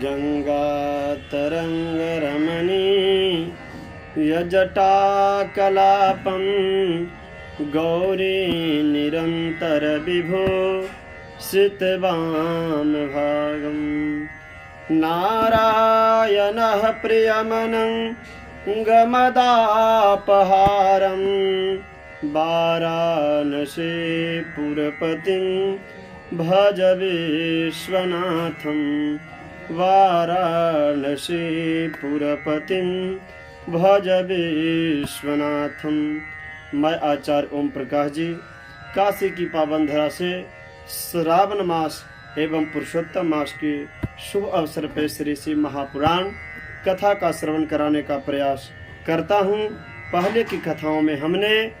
गङ्गातरङ्गरमणी यजटाकलापं गौरी निरन्तरविभो श्रितवामभागम् नारायणः प्रियमनं गमदापहारं वाराणसीपुरपतिं भज विश्वनाथं वाराणसीपुरपतिं भज विश्वनाथम। मैं आचार्य ओम प्रकाश जी काशी की पावन धरा से श्रावण मास एवं पुरुषोत्तम मास के शुभ अवसर पर श्री शिव महापुराण कथा का श्रवण कराने का प्रयास करता हूँ। पहले की कथाओं में हमने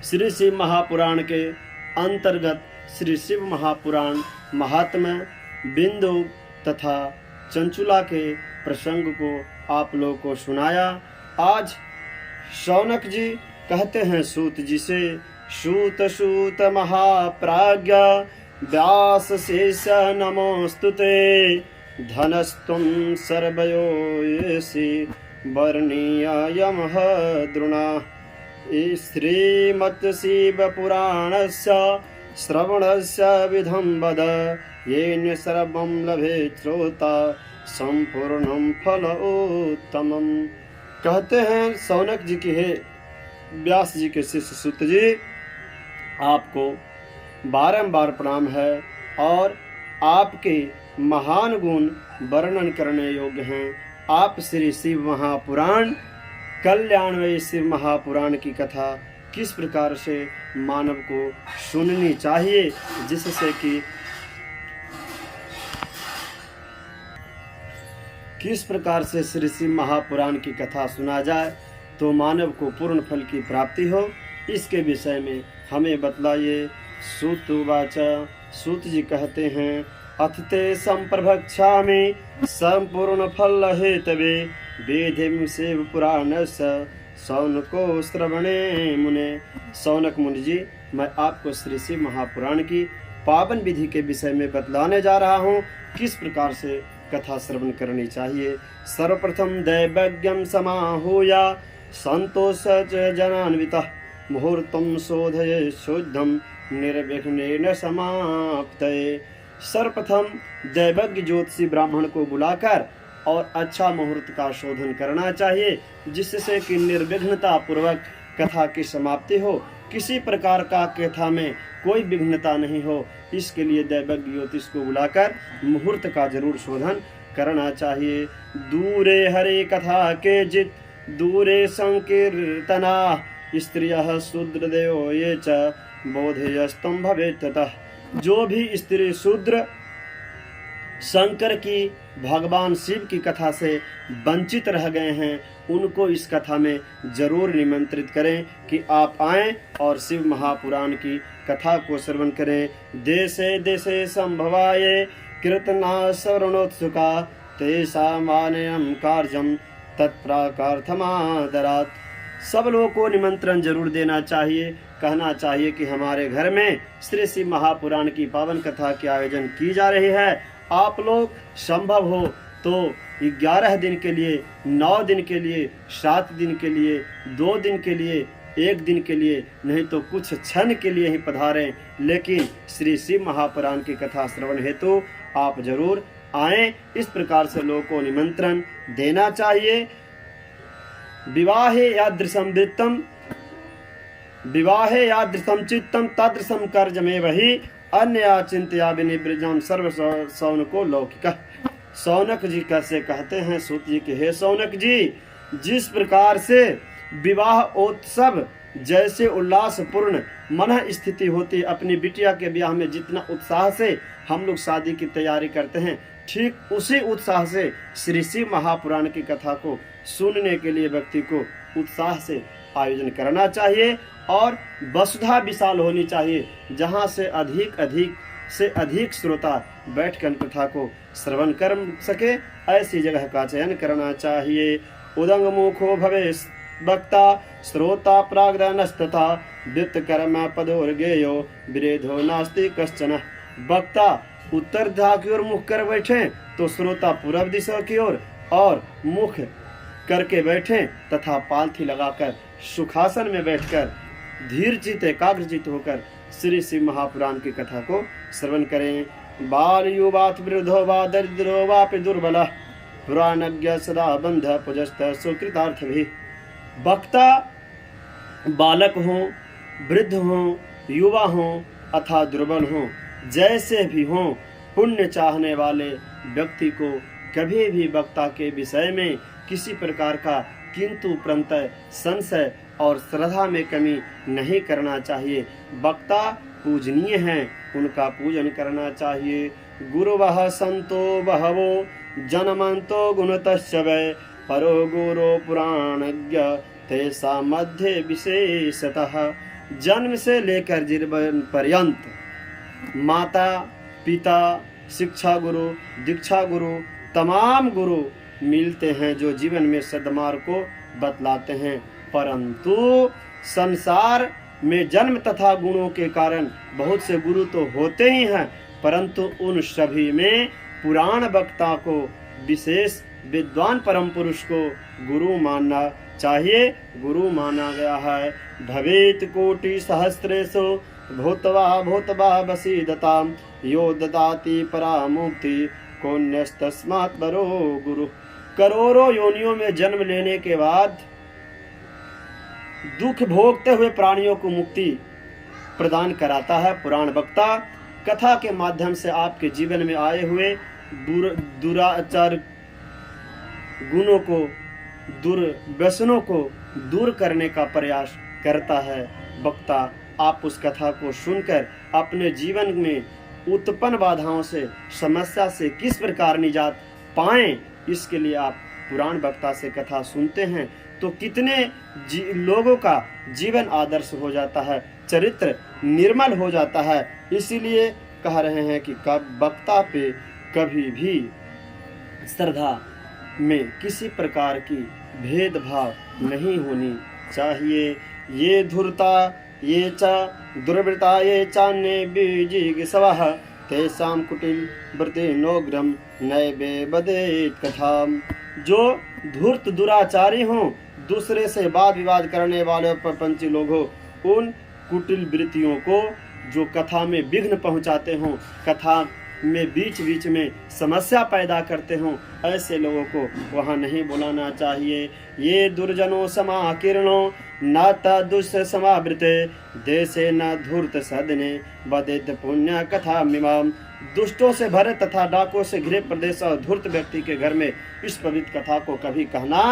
श्री शिव महापुराण के अंतर्गत श्री शिव महापुराण महात्म्य, बिंदु तथा चंचुला के प्रसंग को आप लोगों को सुनाया। आज शौनक जी कहते हैं सूत जी से, सूत सूत महाप्राज्ञा व्यास शेष नमोस्तुते धनस्तुम सर्वयोषि वर्णीयमः द्रुणा। श्रीमत्शिवपुराणस्य श्रवणस्य विधं वद येन सर्वं लभेत् श्रोता संपूर्णं फलोत्तमम्। कहते हैं शौनक जी की हे व्यास जी के शिष्य सूत जी, आपको बारंबार प्रणाम है और आपके महान गुण वर्णन करने योग्य हैं। आप श्री शिव महापुराण कल्याणमयी शिव महापुराण की कथा किस प्रकार से मानव को सुननी चाहिए, जिससे कि किस प्रकार से श्री शिव महापुराण की कथा सुना जाए तो मानव को पूर्ण फल की प्राप्ति हो, इसके विषय में हमें बतलाइए। सूतुवाच, सूत जी कहते हैं, अथते संप्रभक्षामि संपूर्ण फल हेतवे वेदिम शिव पुराणस्य शौनको श्रवणे मुने। शौनक मुनि जी, मैं आपको श्री शिव महापुराण की पावन विधि के विषय में बतलाने जा रहा हूँ, किस प्रकार से कथा श्रवण करनी चाहिए। सर्वप्रथम दैवज्ञं समाहूय संतोष जनान्वितः मुहूर्तं शोधये शुद्धं निर्विघ्नेन समाप्तये। सर्वप्रथम दैवज्ञ ज्योतिषी ब्राह्मण को बुलाकर और अच्छा मुहूर्त का शोधन करना चाहिए, जिससे कि निर्विघ्नता पूर्वक कथा की समाप्ति हो, किसी प्रकार का कथा में कोई विघ्नता नहीं हो। इसके लिए दैवज्ञ ज्योतिष को बुलाकर मुहूर्त का जरूर शोधन करना चाहिए। दूरे हरे कथा के जित दूरे संकीर्तना स्त्रियः शूद्रदेवो ये च बोधयस्तम भवेत् ततः। जो भी स्त्री शूद्र शंकर की भगवान शिव की कथा से वंचित रह गए हैं, उनको इस कथा में जरूर निमंत्रित करें कि आप आएं और शिव महापुराण की कथा को श्रवण करें। देशे देशे संभवाये कीर्तना श्रवणोत्सुका तेषामानयं कार्यं तत्प्राकार्थमादरात्। सब लोगों को निमंत्रण जरूर देना चाहिए, कहना चाहिए कि हमारे घर में श्री शिव महापुराण की पावन कथा के आयोजन की जा रही है। आप लोग संभव हो तो 11 दिन के लिए, 9 दिन के लिए, 7 दिन के लिए, 2 दिन के लिए, 1 दिन के लिए, नहीं तो कुछ क्षण के लिए ही पधारें, लेकिन श्री शिव महापुराण की कथा श्रवण हेतु आप जरूर आएं। इस प्रकार से लोगों को निमंत्रण देना चाहिए। विवाहे यादृशं वृत्तम विवाहे यादृशं चित्तम तादृशं कर्जमेव हि अन्या चिंतया विनिवृजम सर्व शौनको लौकिक। शौनक जी कैसे कहते हैं सूत जी के, हे शौनक जी, जिस प्रकार से विवाह उत्सव जैसे उल्लासपूर्ण मन स्थिति होती, अपनी बिटिया के ब्याह में जितना उत्साह से हम लोग शादी की तैयारी करते हैं, ठीक उसी उत्साह से श्री शिव महापुराण की कथा को सुनने के लिए व्यक्ति को उत्साह से आयोजन करना चाहिए और वसुधा विशाल होनी चाहिए, जहां से अधिक श्रोता बैठकर कथा को श्रवण कर सके, ऐसी जगह का चयन करना चाहिए। उदंग मुखो भवे वक्ता श्रोता प्राग्रनस्तथा वित्त कर्म पदोर्गेयो विरेधो नास्ति कश्चन। वक्ता उत्तर दिशा की ओर मुख कर बैठे तो श्रोता पूर्व दिशा की ओर और मुख करके बैठे तथा पालथी लगाकर सुखासन में बैठकर धीर चित एकाग्रचित होकर श्री शिव महापुराण की कथा को श्रवण करें। बाल युवात वृद्धो वा दरिद्रो वापि दुर्बल पुराणज्ञ सदा बंध पुजस्त सुकृतार्थ भी। वक्ता बालक हो, वृद्ध हो, युवा हो अथा दुर्बल हो, जैसे भी हो, पुण्य चाहने वाले व्यक्ति को कभी भी वक्ता के विषय में किसी प्रकार का किंतु प्रंतः संशय और श्रद्धा में कमी नहीं करना चाहिए। वक्ता पूजनीय हैं, उनका पूजन करना चाहिए। गुरुवः संतो बहवो जनमंतो गुणतश्च वै परो गुरो पुराणज्ञ तेषा मध्य विशेषतः। जन्म से लेकर जीवन पर्यंत माता पिता शिक्षा गुरु दीक्षा गुरु तमाम गुरु मिलते हैं जो जीवन में सद्मार्ग को बतलाते हैं, परंतु संसार में जन्म तथा गुणों के कारण बहुत से गुरु तो होते ही हैं, परंतु उन सभी में पुराण वक्ता को विशेष विद्वान परम पुरुष को गुरु मानना चाहिए। गुरु माना गया है। भवेत कोटि सहस्रेषु भूतवा भूतवा वसीदताम यो ददाति परामुक्ति कोन्यस्तस्मात् परो गुरु। करोड़ों योनियों में जन्म लेने के बाद दुख भोगते हुए प्राणियों को मुक्ति प्रदान कराता है पुराण वक्ता। कथा के माध्यम से आपके जीवन में आए हुए दुराचार गुणों को दुर्व्यसनों को दूर करने का प्रयास करता है वक्ता। आप उस कथा को सुनकर अपने जीवन में उत्पन्न बाधाओं से समस्या से किस प्रकार निजात पाएं, इसके लिए आप पुराण वक्ता से कथा सुनते हैं तो कितने लोगों का जीवन आदर्श हो जाता है, चरित्र निर्मल हो जाता है। इसीलिए कह रहे हैं कि वक्ता पे कभी भी श्रद्धा में किसी प्रकार की भेदभाव नहीं होनी चाहिए। ये धूर्ता ये च दुर्वृता ये चान्ये बीजिगिसवः तेषां कुटिल व्रते नोग्रम नैवे बदेत कथाम। जो धूर्त दुराचारी हों, दूसरे से वाद विवाद करने वाले प्रपंची लोग हो, उन कुटिल वृत्तियों को जो कथा में विघ्न पहुंचाते हों, कथा में बीच बीच में समस्या पैदा करते हों, ऐसे लोगों को वहाँ नहीं बुलाना चाहिए। ये दुर्जनों समाकीर्णो न दुष्ट समावृते देशे न धूर्त सदने बदित पुण्य कथा मिमाम। दुष्टों से भरे तथा डाकों से घिरे प्रदेश और धूर्त व्यक्ति के घर में इस पवित्र कथा को कभी कहना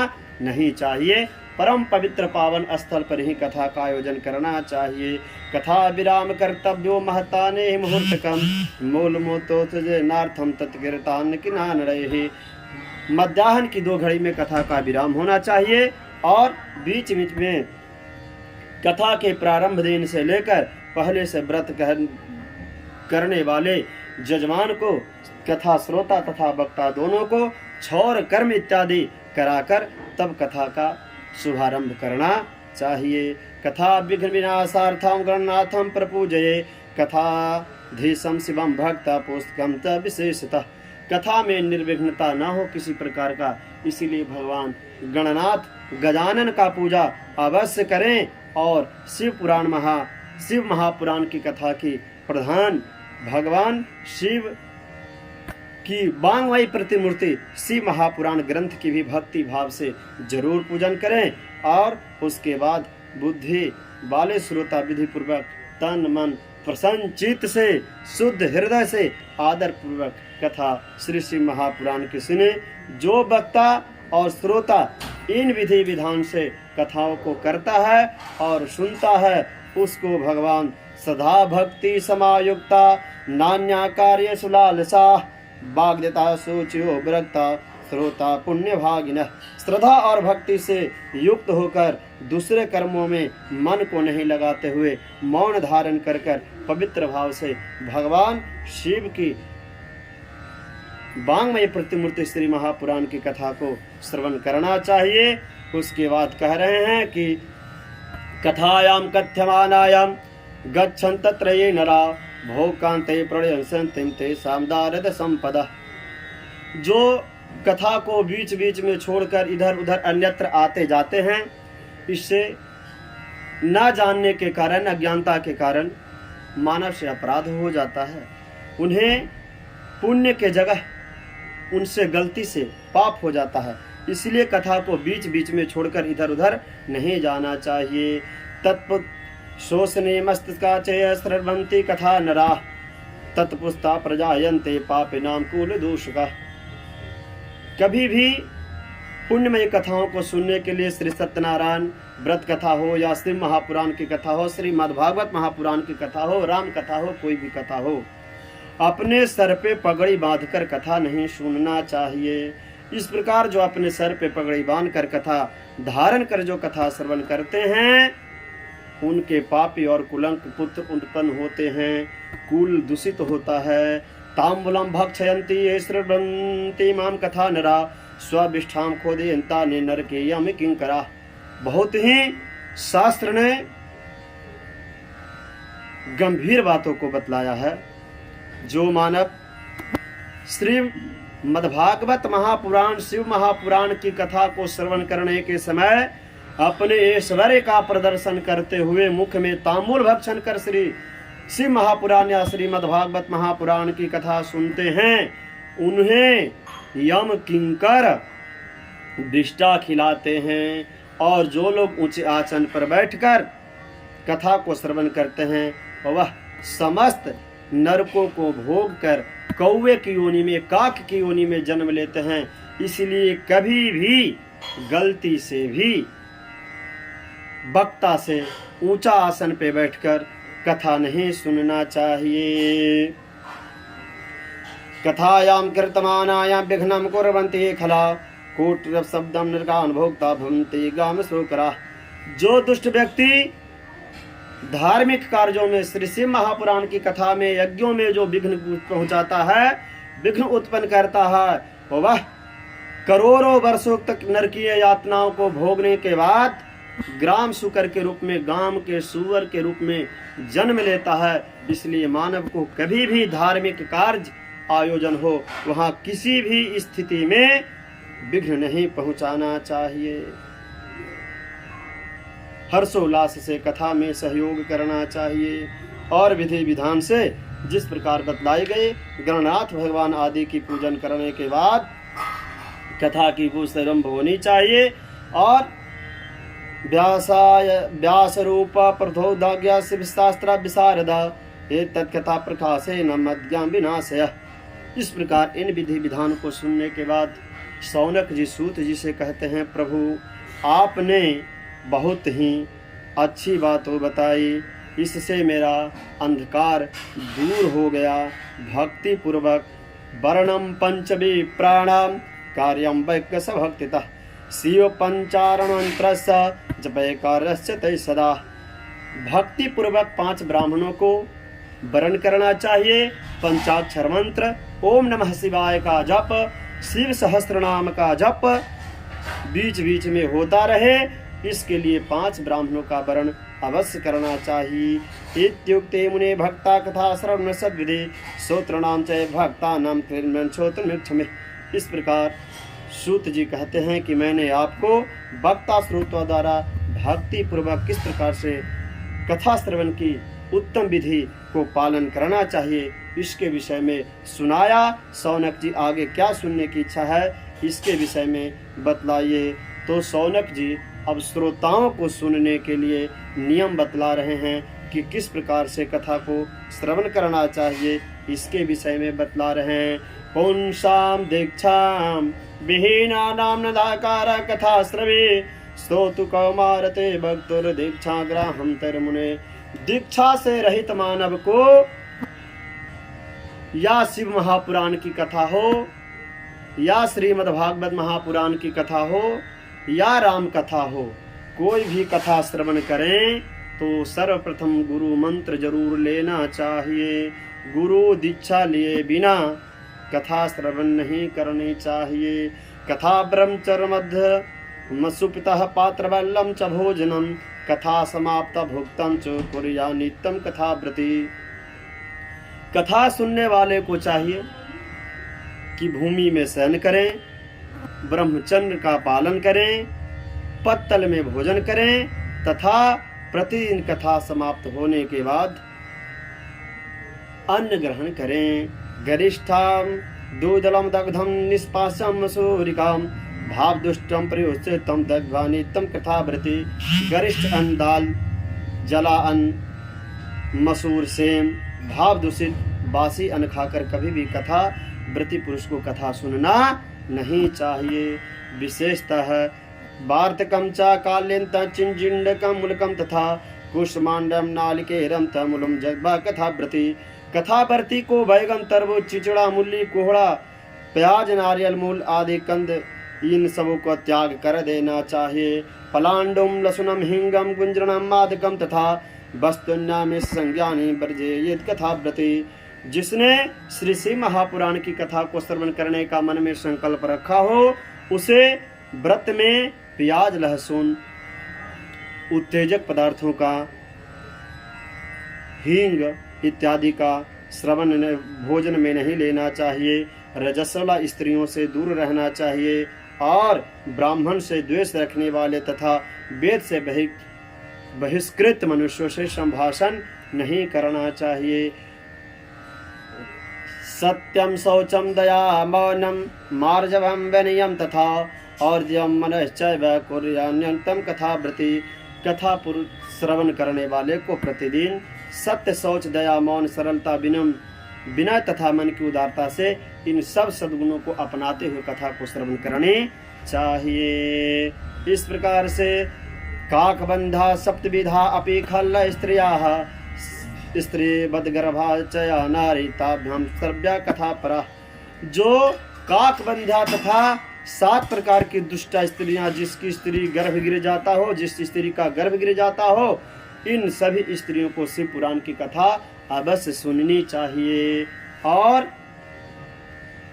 नहीं चाहिए। परम पवित्र पावन स्थल पर ही कथा का आयोजन करना चाहिए। कथा विराम कर्तव्यो महताने मुहूर्तकम मूल मोतोनार्थम तत्कीर्तान किनान रहे। मध्याह्न की 2 घड़ी में कथा का विराम होना चाहिए और बीच बीच में कथा के प्रारंभ दिन से लेकर पहले से व्रत करने वाले जजमान को कथा श्रोता तथा वक्ता दोनों को छौर कर्म इत्यादि कराकर तब कथा का शुभारंभ करना चाहिए। कथा विघ्न विनाशार्थम गणनाथम प्रपूजये कथाधीशम शिवम भक्त पुस्तकम च विशेषतः। कथा में निर्विघ्नता न हो किसी प्रकार का, इसीलिए भगवान गणनाथ गजानन का पूजा अवश्य करें और शिव महापुराण की कथा की प्रधान भगवान शिव की वांगमयी प्रतिमूर्ति शिव महापुराण ग्रंथ की भी भक्ति भाव से जरूर पूजन करें और उसके बाद बुद्धि वाले श्रोता विधि पूर्वक तन मन प्रसन्न चित्त से शुद्ध हृदय से आदर पूर्वक कथा श्री शिव महापुराण की सुने। जो वक्ता और श्रोता इन विधि विधान से कथाओं को करता है और सुनता है, उसको भगवान सदा भक्ति समायुक्ता नान्या कार्य सुलालसा वाग्देता सोचियो विरक्ता श्रोता पुण्य भागिनः। श्रद्धा और भक्ति से युक्त होकर दूसरे कर्मों में मन को नहीं लगाते हुए मौन धारण कर पवित्र भाव से भगवान शिव की वांगमय प्रतिमूर्ति श्री महापुराण की कथा को श्रवण करना चाहिए। उसके बाद कह रहे हैं कि कथायाम कथ्यमानायाम गच्छन् तत्र ये नरा भोकांते प्रणयंसंतिम ते सामदारद संपदा। जो कथा को बीच बीच में छोड़कर इधर उधर अन्यत्र आते जाते हैं, इससे न जानने के कारण, अज्ञानता के कारण मानव से अपराध हो जाता है। उन्हें पुण्य के जगह उनसे गलती से पाप हो जाता है। इसलिए कथा को बीच बीच में छोड़कर इधर उधर नहीं जाना चाहिए। तत्व शोषणे मस्तका चय स्रवन्ति कथा नरा तत्पुस्ता प्रजायन्ते पापिनाम कुल दूषका। कभी भी पुण्यमय कथाओं को सुनने के लिए श्री सत्यनारायण व्रत कथा हो या श्री महापुराण की कथा हो, श्रीमद् भागवत महापुराण की कथा हो, राम कथा हो, कोई भी कथा हो, अपने सर पे पगड़ी बांधकर कथा नहीं सुनना चाहिए। इस प्रकार जो अपने सर पे पगड़ी बांधकर कथा धारण कर जो कथा श्रवण करते हैं, उनके पापी और कुलंक पुत्र उत्पन्न होते हैं, कुल दूषित होता है। ताम्बूलम भक्षयन्ति ये श्रवन्ति माम कथा नरा स्वाभिष्ठाम खोदयन्ता ने नरके यम किंकरा। बहुत ही शास्त्र ने गंभीर बातों को बतलाया है। जो मानव श्री मद्भागवत महापुराण, शिव महापुराण की कथा को श्रवण करने के समय अपने ऐश्वर्य का प्रदर्शन करते हुए मुख में तांबूल भक्षण कर श्री शिव महापुराण या श्रीमद्भागवत महापुराण की कथा सुनते हैं, उन्हें यम किंकर विष्टा खिलाते हैं। और जो लोग ऊंचे आसन पर बैठकर कथा को श्रवण करते हैं, वह समस्त नरकों को भोग कर कौवे की योनि में, काक की योनि में जन्म लेते हैं। इसलिए कभी भी गलती से भी वक्ता से ऊंचा आसन पे बैठकर कथा नहीं सुनना चाहिए। कथायाम कीर्तमानायाम विघ्नं कुर्वन्ति खला कोटि शब्दम नरकान् भोक्ता भवन्ति गाम शोकरा। जो दुष्ट व्यक्ति धार्मिक कार्यों में, श्री शिव महापुराण की कथा में, यज्ञों में जो विघ्न पहुंचाता है, विघ्न उत्पन्न करता है, वह करोड़ों वर्षों तक नरकीय यातनाओं को भोगने के बाद ग्राम शुकर के रूप में, गांव के सुअर के रूप में जन्म लेता है। इसलिए मानव को कभी भी धार्मिक कार्य आयोजन हो, वहां किसी भी स्थिति में विघ्न नहीं पहुंचाना चाहिए। हर्षोल्लास से कथा में सहयोग करना चाहिए और विधि विधान से जिस प्रकार बतलाई गई, गणनाथ भगवान आदि की पूजन करने के बाद कथा की पूर्वारंभ होनी चाहिए। और व्यास रूप प्रथोदाज्ञा शिव शास्त्र विशारदा तत्कथा प्रकाशे न मद्याम विनाशय। इस प्रकार इन विधि विधान को सुनने के बाद सौनक जी सूत जी से कहते हैं, प्रभु आपने बहुत ही अच्छी बातें बताई, इससे मेरा अंधकार दूर हो गया। भक्ति पूर्वक वर्णम पंचमी प्राणाम कार्यम वैक्स भक्तितः शिव पंचारणंत्रस्य जपयकारस्य तै सदा। भक्ति पूर्वक 5 ब्राह्मणों को वर्ण करना चाहिए। पंचाक्षर मंत्र ओम नमः शिवाय का जप, शिव सहस्त्र नाम का जप बीच बीच में होता रहे, इसके लिए 5 ब्राह्मणों का वर्ण अवश्य करना चाहिए। इत्युक्ते मुने भक्ता कथा श्रवण सद्विधि श्रोत्रणाम च भक्तानां श्रोत्रमिच्छामि। इस प्रकार सूत जी कहते हैं कि मैंने आपको वक्ता श्रोतों द्वारा भक्ति पूर्वक किस प्रकार से कथा श्रवण की उत्तम विधि को पालन करना चाहिए, इसके विषय में सुनाया। सौनक जी आगे क्या सुनने की इच्छा है, इसके विषय में बतलाइए। तो सौनक जी अब श्रोताओं को सुनने के लिए नियम बतला रहे हैं कि किस प्रकार से कथा को श्रवण करना चाहिए, इसके विषय में बतला रहे हैं। पुंसाम दीक्षाम विहीना नाम नदाकार कथा श्रवे स्तोतु कौमारते भक्तुर दीक्षा ग्राहम तरमुने। दीक्षा से रहित मानव को या शिव महापुराण की कथा हो, या श्रीमद्भागवत महापुराण की कथा हो, या राम कथा हो, कोई भी कथा श्रवण करें तो सर्वप्रथम गुरु मंत्र जरूर लेना चाहिए। गुरु दीक्षा लिए बिना कथा श्रवण नहीं करनी चाहिए। कथा ब्रह्मचर्य मध्य मसुपितः पात्र बल्लम च भोजनम कथा समाप्त भुक्तम च कुर्या नित्यम कथा व्रति। कथा सुनने वाले को चाहिए कि भूमि में शयन करें, ब्रह्मचर्य का पालन करें, पत्तल में भोजन करें तथा प्रतिदिन कथा समाप्त होने के बाद अन्न ग्रहण करें। गरिष्ठाम दूदलम दग्धम निष्पाशम मसूरिकाम भाव दुष्टम प्रयोस्थितम दग्धानि तम कथाव्रति। गरिष्ठ अन्न दाल, जला अन्न, मसूर, सेम, भाव दूषित बासी अन्न खाकर कभी भी कथा व्रति पुरुष को कथा सुनना नहीं चाहिए। विशेषतः वार्तकम च काल्यंत चिंजिंडकम मूलकम तथा कुष्मांडम नालिकेरम तमूलम जग्बा कथाव्रति। कथाव्रति को बैगन, तरबूज, चिचड़ा, मूली, कोहड़ा, प्याज, नारियल मूल आदि कंद इन सबों को त्याग कर देना चाहिए। पलांडुम, लसुनम, हिंगम, गुंजरणम मादकम तथा वस्तुन्याम संज्ञानी वर्जेयेत कथाव्रति। जिसने श्री शिव महापुराण की कथा को श्रवण करने का मन में संकल्प रखा हो, उसे व्रत में प्याज, लहसुन, उत्तेजक पदार्थों का, हींग इत्यादि का श्रवण भोजन में नहीं लेना चाहिए। रजस्वला स्त्रियों से दूर रहना चाहिए और ब्राह्मण से द्वेष रखने वाले तथा वेद से बहिष्कृत मनुष्यों से संभाषण नहीं करना चाहिए। सत्यम, शौचम, दया, मौनम, मार्जवम, विनयम तथा और्जम मनश्चैव कुर्यान्यन्तम कथाव्रति। कथा श्रवण करने वाले को प्रतिदिन सत्य, शौच, दया, मौन, सरलता, विनय तथा मन की उदारता से इन सब सद्गुणों को अपनाते हुए कथा को श्रवण करने चाहिए। इस प्रकार से काकबंधा सप्तविधा अपि खल्ल स्त्रियाः स्त्री बदगर्भा चया नारी ताभ्याम सर्व्या कथा परा। जो काकबंधा तथा 7 प्रकार की दुष्ट स्त्रियां, जिसकी स्त्री गर्भ गिर जाता हो, जिस स्त्री का गर्भ गिर जाता हो, इन सभी स्त्रियों को शिव पुराण की कथा अवश्य सुननी चाहिए। और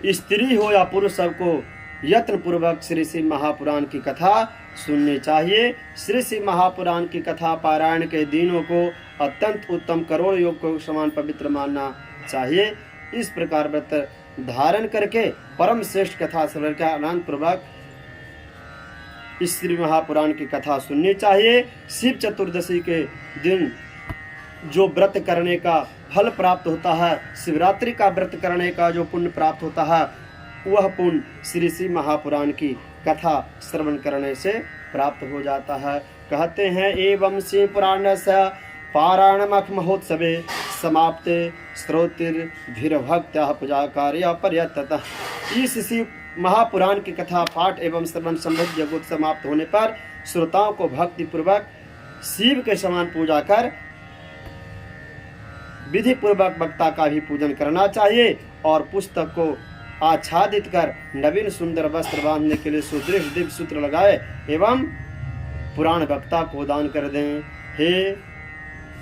स्त्री हो या पुरुष, सबको यत्न पूर्वक श्री शिव महापुराण की कथा सुननी चाहिए। श्री शिव महापुराण की कथा पारायण के दिनों को अत्यंत उत्तम करोड़ योग को समान पवित्र मानना चाहिए। इस प्रकार व्रत धारण करके परम श्रेष्ठ कथा श्रवण का आनंद पूर्वक इस श्री महापुराण की कथा सुननी चाहिए। शिव चतुर्दशी के दिन जो व्रत करने का फल प्राप्त होता है, शिवरात्रि का व्रत करने का जो पुण्य प्राप्त होता है, वह पुण्य श्री शिव महापुराण की कथा श्रवण करने से प्राप्त हो जाता है। कहते हैं एवं शिव पुराण से पारायणमख महोत्सवे समाप्ते श्रोतिर्भिर्भक्त्या पूजा कार्य पर्यततः। इस शिव महापुराण की कथा पाठ एवं श्रवण संबंधी यज्ञ समाप्त होने पर श्रोताओं को भक्ति पूर्वक शिव के समान पूजा कर विधि पूर्वक वक्ता का भी पूजन करना चाहिए और पुस्तक को आच्छादित कर नवीन सुंदर वस्त्र बांधने के लिए सुदृढ़ दिव्य सूत्र लगाए एवं पुराण वक्ता को दान कर दें।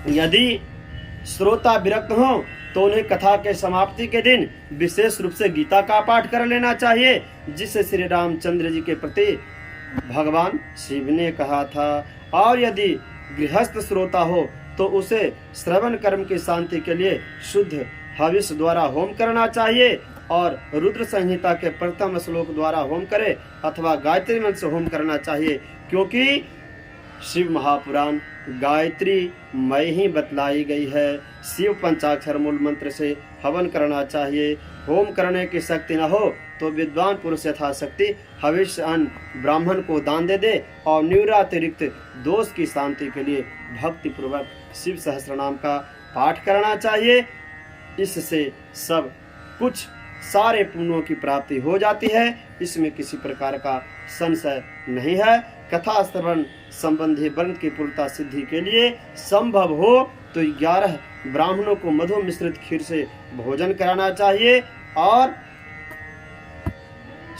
यदि श्रोता विरक्त हो तो उन्हें कथा के समाप्ति के दिन विशेष रूप से गीता का पाठ कर लेना चाहिए, जिसे श्री रामचंद्र जी के प्रति भगवान शिव ने कहा था। और यदि गृहस्थ श्रोता हो तो उसे श्रवण कर्म की शांति के लिए शुद्ध हविष द्वारा होम करना चाहिए और रुद्र संहिता के प्रथम श्लोक द्वारा होम करे अथवा गायत्री मंत्र से होम करना चाहिए, क्योंकि शिव महापुराण गायत्री मय ही बतलाई गई है। शिव पंचाक्षर मूल मंत्र से हवन करना चाहिए। होम करने की शक्ति न हो तो विद्वान पुरुष यथाशक्ति हविष्य अन्न ब्राह्मण को दान दे दे और न्यूरातिरिक्त दोष की शांति के लिए भक्ति पूर्वक शिव सहस्रनाम का पाठ करना चाहिए। इससे सब कुछ सारे पुण्यों की प्राप्ति हो जाती है, इसमें किसी प्रकार का संशय नहीं है। कथा श्रवण संबंधी व्रत की पूर्णता सिद्धि के लिए संभव हो तो 11 ब्राह्मणों को मधु मिश्रित खीर से भोजन कराना चाहिए और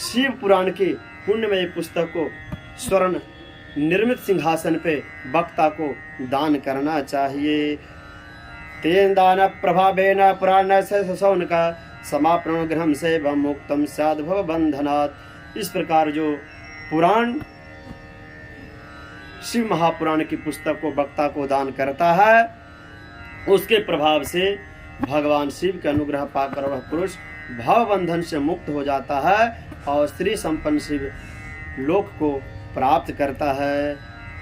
शिव पुराण की पुण्यमय पुस्तक को स्वर्ण निर्मित सिंहासन पे वक्ता को दान करना चाहिए। तेन दान प्रभावेन पुराण से सौनका समापन ग्रहम से मुक्तम स्याद् भव बंधनात्। इस प्रकार जो पुराण शिव महापुराण की पुस्तक को वक्ता को दान करता है, उसके प्रभाव से भगवान शिव के अनुग्रह पाकर वह पुरुष भव बंधन से मुक्त हो जाता है और श्री संपन्न शिव लोक को प्राप्त करता है।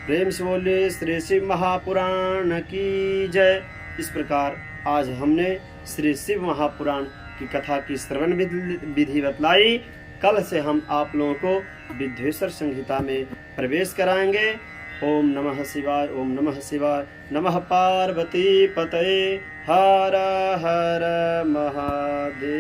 प्रेम से बोले श्री शिव महापुराण की जय। इस प्रकार आज हमने श्री शिव महापुराण की कथा की श्रवण विधि बतलाई। कल से हम आप लोगों को विद्वेश्वर संहिता में प्रवेश कराएंगे। ओम नमः शिवाय, ओम नमः शिवाय, नमः पार्वती पतये, हर हर महादेव।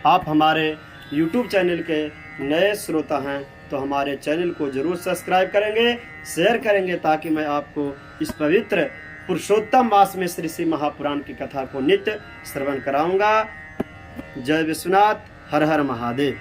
आप हमारे YouTube चैनल के नए श्रोता हैं तो हमारे चैनल को जरूर सब्सक्राइब करेंगे, शेयर करेंगे, ताकि मैं आपको इस पवित्र पुरुषोत्तम मास में श्री शिव महापुराण की कथा को नित्य श्रवण कराऊंगा। जय विश्वनाथ, हर हर महादेव।